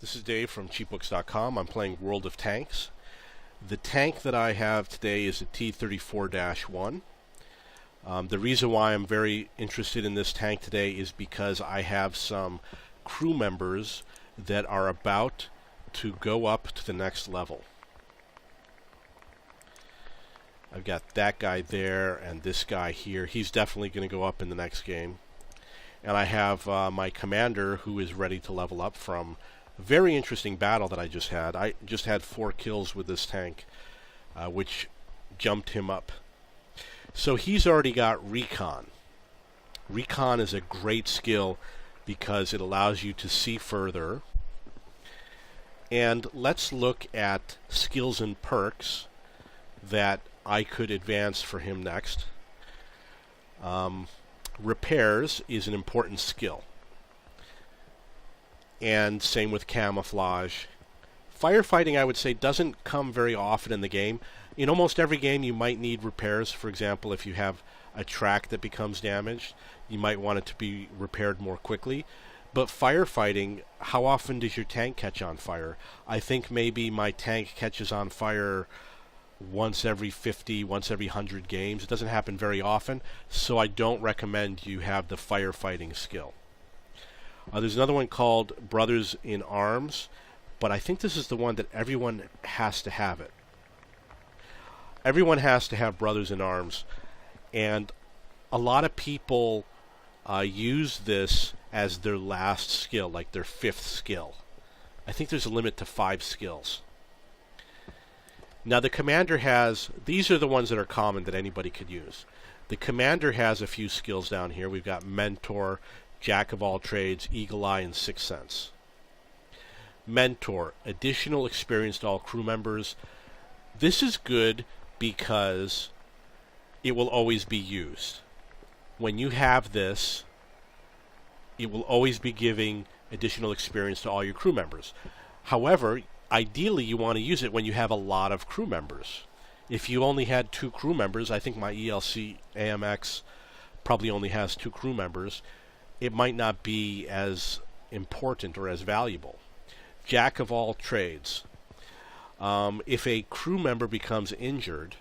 This is Dave from cheapbooks.com. I'm playing World of Tanks. The tank that I have today is a T-34-1. The reason why I'm very interested in this tank today is because I have some crew members that are about to go up to the next level. I've got that guy there and this guy here. He's definitely going to go up in the next game. And I have my commander who is ready to level up from a very interesting battle that I just had. I just had 4 kills with this tank, which jumped him up. So he's already got Recon. Recon is a great skill because it allows you to see further. And let's look at skills and perks that I could advance for him next. Repairs is an important skill. And same with camouflage. Firefighting, I would say, doesn't come very often in the game. In almost every game you might need repairs. For example, if you have a track that becomes damaged, you might want it to be repaired more quickly. But firefighting, how often does your tank catch on fire? I think maybe my tank catches on fire once every 50, once every 100 games. It doesn't happen very often, so I don't recommend you have the firefighting skill. There's another one called Brothers in Arms, but I think this is the one that everyone has to have it. Everyone has to have Brothers in Arms, and a lot of people use this as their last skill, like their 5th skill. I think there's a limit to 5 skills. Now the commander has, these are the ones that are common that anybody could use. The commander has a few skills down here. We've got Mentor, Jack of all trades, Eagle Eye, and Sixth Sense. Mentor, additional experience to all crew members. This is good because it will always be used. When you have this, it will always be giving additional experience to all your crew members. However, ideally you want to use it when you have a lot of crew members. If you only had 2 crew members, I think my ELC AMX probably only has 2 crew members, it might not be as important or as valuable. Jack of all trades. If a crew member becomes injured,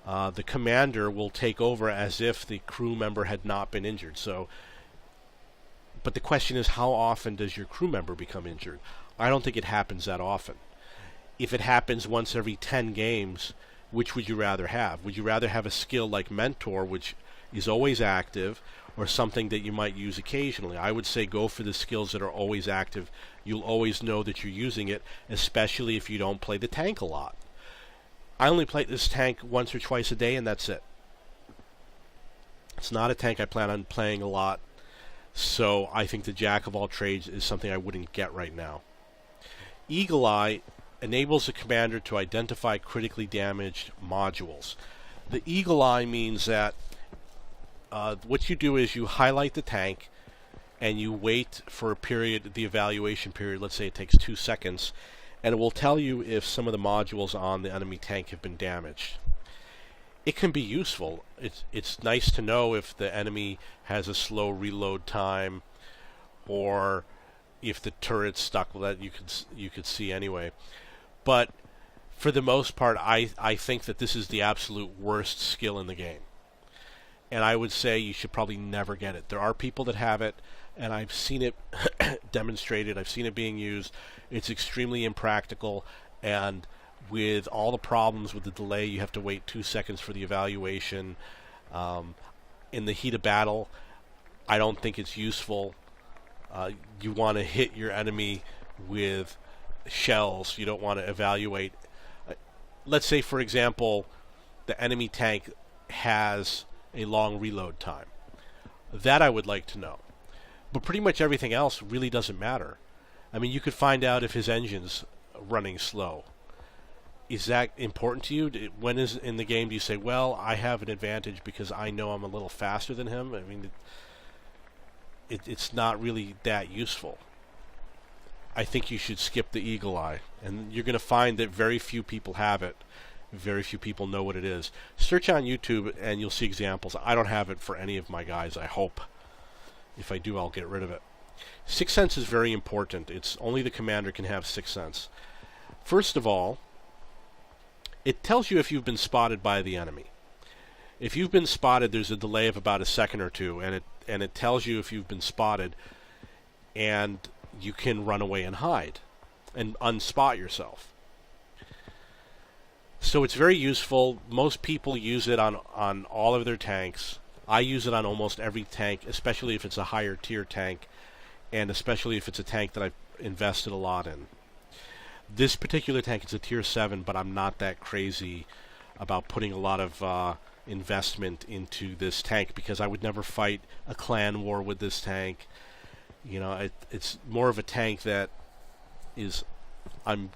the commander will take over as if the crew member had not been injured. But the question is, how often does your crew member become injured? I don't think it happens that often. If it happens once every 10 games, which would you rather have? Would you rather have a skill like Mentor, which is always active, or something that you might use occasionally? I would say go for the skills that are always active. You'll always know that you're using it, especially if you don't play the tank a lot. I only play this tank once or twice a day, and that's it. It's not a tank I plan on playing a lot, so I think the Jack of all trades is something I wouldn't get right now. Eagle Eye enables the commander to identify critically damaged modules. The Eagle Eye means that what you do is you highlight the tank and you wait for a period, the evaluation period, let's say it takes 2 seconds, and it will tell you if some of the modules on the enemy tank have been damaged. It can be useful. It's nice to know if the enemy has a slow reload time, or if the turret's stuck. Well, that you could see anyway. But for the most part, I think that this is the absolute worst skill in the game. And I would say you should probably never get it. There are people that have it, and I've seen it demonstrated. I've seen it being used. It's extremely impractical, and with all the problems with the delay, you have to wait 2 seconds for the evaluation. In the heat of battle, I don't think it's useful. You want to hit your enemy with shells. You don't want to evaluate. Let's say, for example, the enemy tank has a long reload time. That I would like to know. But pretty much everything else really doesn't matter. I mean, you could find out if his engine's running slow. Is that important to you? When is in the game do you say, well, I have an advantage because I know I'm a little faster than him? I mean, it's not really that useful. I think you should skip the Eagle Eye. And you're going to find that very few people have it. Very few people know what it is. Search on YouTube and you'll see examples. I don't have it for any of my guys, I hope. If I do, I'll get rid of it. Sixth sense is very important. It's only the commander can have sixth sense. First of all, it tells you if you've been spotted by the enemy. If you've been spotted, there's a delay of about a second or two, and it tells you if you've been spotted, and you can run away and hide and unspot yourself. So it's very useful. Most people use it on all of their tanks. I use it on almost every tank, especially if it's a higher tier tank, and especially if it's a tank that I've invested a lot in. This particular tank is a tier 7, but I'm not that crazy about putting a lot of investment into this tank because I would never fight a clan war with this tank. You know, it's more of a tank that is I'm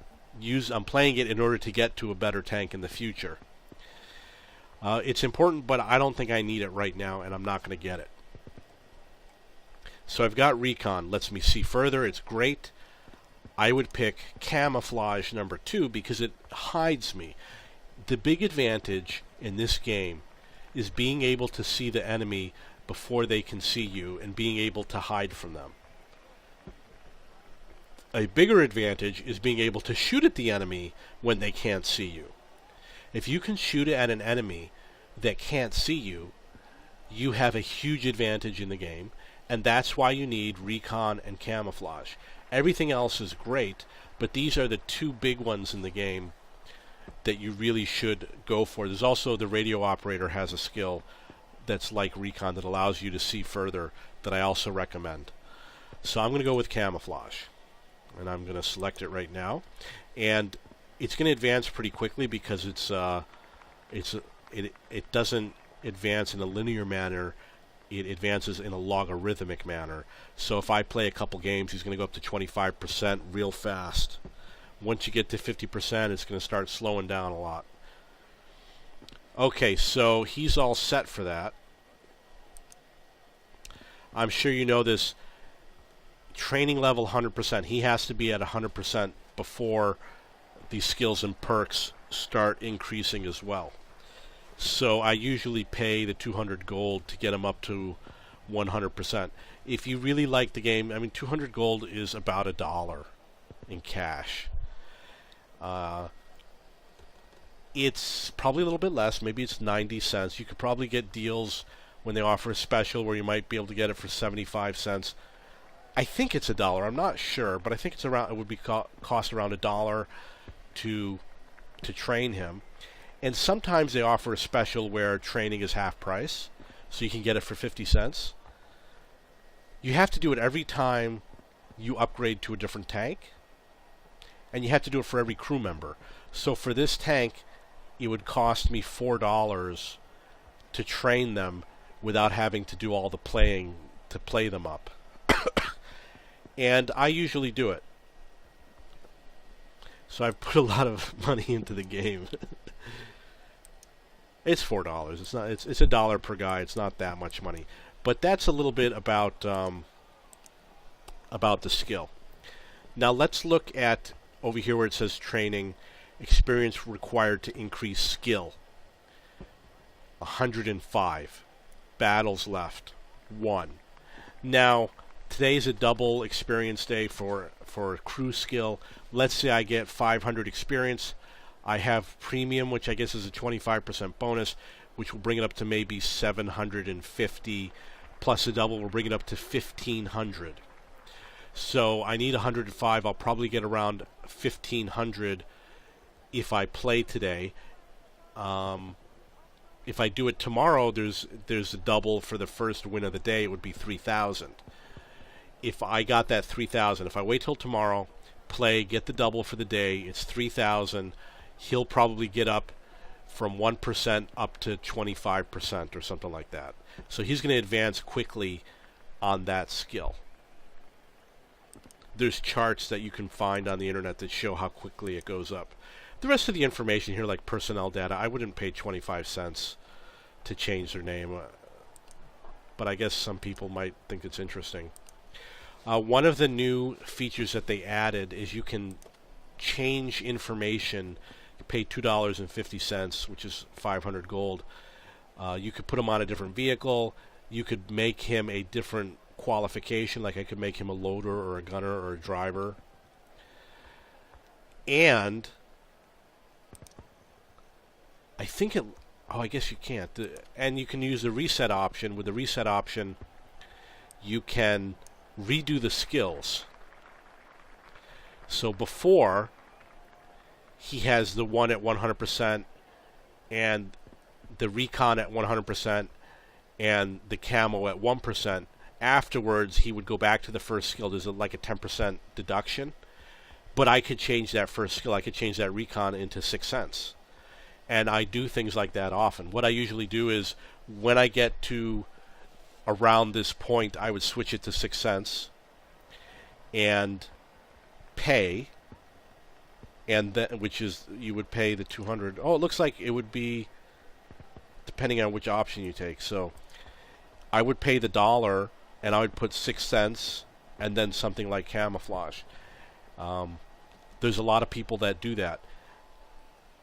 playing it in order to get to a better tank in the future. It's important, but I don't think I need it right now, and I'm not going to get it. So I've got Recon. Lets me see further. It's great. I would pick Camouflage number 2 because it hides me. The big advantage in this game is being able to see the enemy before they can see you and being able to hide from them. A bigger advantage is being able to shoot at the enemy when they can't see you. If you can shoot at an enemy that can't see you, you have a huge advantage in the game, and that's why you need Recon and Camouflage. Everything else is great, but these are the two big ones in the game that you really should go for. There's also the radio operator has a skill that's like Recon that allows you to see further that I also recommend. So I'm going to go with Camouflage, and I'm going to select it right now. And it's going to advance pretty quickly because it doesn't advance in a linear manner. It advances in a logarithmic manner. So if I play a couple games, he's going to go up to 25% real fast. Once you get to 50%, it's going to start slowing down a lot. Okay, so he's all set for that. I'm sure you know this. Training level 100%. He has to be at 100% before these skills and perks start increasing as well. So I usually pay the 200 gold to get him up to 100%. If you really like the game, I mean, 200 gold is about $1 in cash. It's probably a little bit less. Maybe it's 90 cents. You could probably get deals when they offer a special where you might be able to get it for 75 cents. I think it's $1. I'm not sure, but I think it's around. It would be cost around $1 to train him. And sometimes they offer a special where training is half price, so you can get it for 50 cents. You have to do it every time you upgrade to a different tank, and you have to do it for every crew member. So for this tank, it would cost me $4 to train them without having to do all the playing to play them up. And I usually do it. So I've put a lot of money into the game. It's $4. It's not. It's $1 per guy. It's not that much money. But that's a little bit about the skill. Now let's look at over here where it says training, experience required to increase skill. 105. Battles left. 1. Now today's a double experience day for crew skill. Let's say I get 500 experience. I have premium, which I guess is a 25% bonus, which will bring it up to maybe 750, plus a double will bring it up to 1,500. So I need 105. I'll probably get around 1,500 if I play today. If I do it tomorrow, there's a double for the first win of the day. It would be 3,000. If I got that 3,000, if I wait till tomorrow, play, get the double for the day, it's 3,000. He'll probably get up from 1% up to 25% or something like that. So he's going to advance quickly on that skill. There's charts that you can find on the internet that show how quickly it goes up. The rest of the information here, like personnel data, I wouldn't pay 25 cents to change their name. But I guess some people might think it's interesting. One of the new features that they added is you can change information. You pay $2.50, which is 500 gold. You could put him on a different vehicle. You could make him a different qualification, like I could make him a loader or a gunner or a driver. And I think it... Oh, I guess you can't. And you can use the reset option. With the reset option, you can redo the skills. So before, he has the one at 100% and the recon at 100% and the camo at 1%. Afterwards, he would go back to the first skill. There's like a 10% deduction. But I could change that first skill. I could change that recon into 6 cents. And I do things like that often. What I usually do is when I get to around this point, I would switch it to 6 cents and pay, and then, which is, you would pay the 200. Oh, it looks like it would be depending on which option you take. So I would pay the $1 and I would put 6 cents and then something like camouflage. There's a lot of people that do that.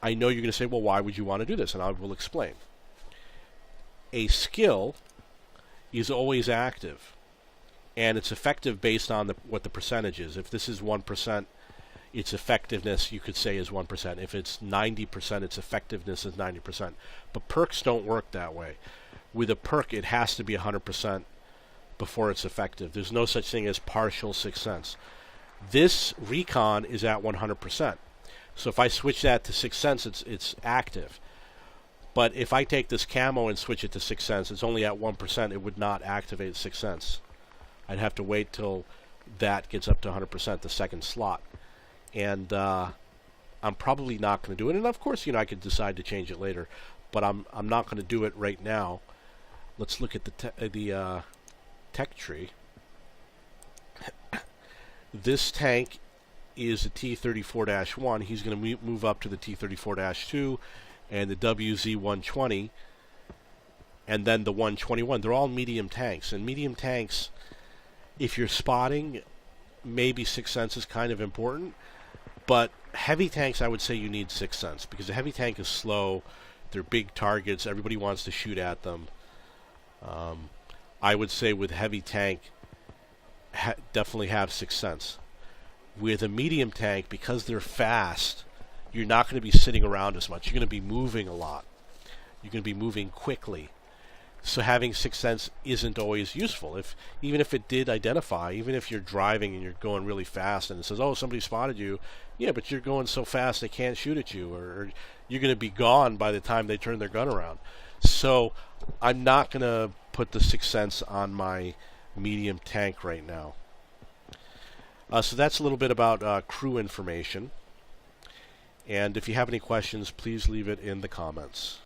I know you're going to say, well, why would you want to do this? And I will explain. A skill is always active, and it's effective based on what the percentage is. If this is 1%, its effectiveness, you could say, is 1%. If it's 90%, its effectiveness is 90%. But perks don't work that way. With a perk, it has to be 100% before it's effective. There's no such thing as partial 6 cents. This recon is at 100%. So if I switch that to 6 cents, it's active. But if I take this camo and switch it to 6 cents, it's only at 1%. It would not activate 6 cents. I'd have to wait till that gets up to 100%, the second slot. And I'm probably not going to do it. And of course, I could decide to change it later. But I'm not going to do it right now. Let's look at the tech tree. This tank is a T-34-1. He's going to move up to the T-34-2 and the WZ-120 and then the 121. They're all medium tanks. And medium tanks, if you're spotting, maybe 6 cents is kind of important. But heavy tanks, I would say you need 6 cents because a heavy tank is slow. They're big targets. Everybody wants to shoot at them. I would say with heavy tank, definitely have 6 cents. With a medium tank, because they're fast, you're not going to be sitting around as much. You're going to be moving a lot. You're going to be moving quickly. So having 6 cents isn't always useful. Even if it did identify, even if you're driving and you're going really fast and it says, oh, somebody spotted you, yeah, but you're going so fast they can't shoot at you, or you're going to be gone by the time they turn their gun around. So I'm not going to put the 6 cents on my medium tank right now. So that's a little bit about crew information. And if you have any questions, please leave it in the comments.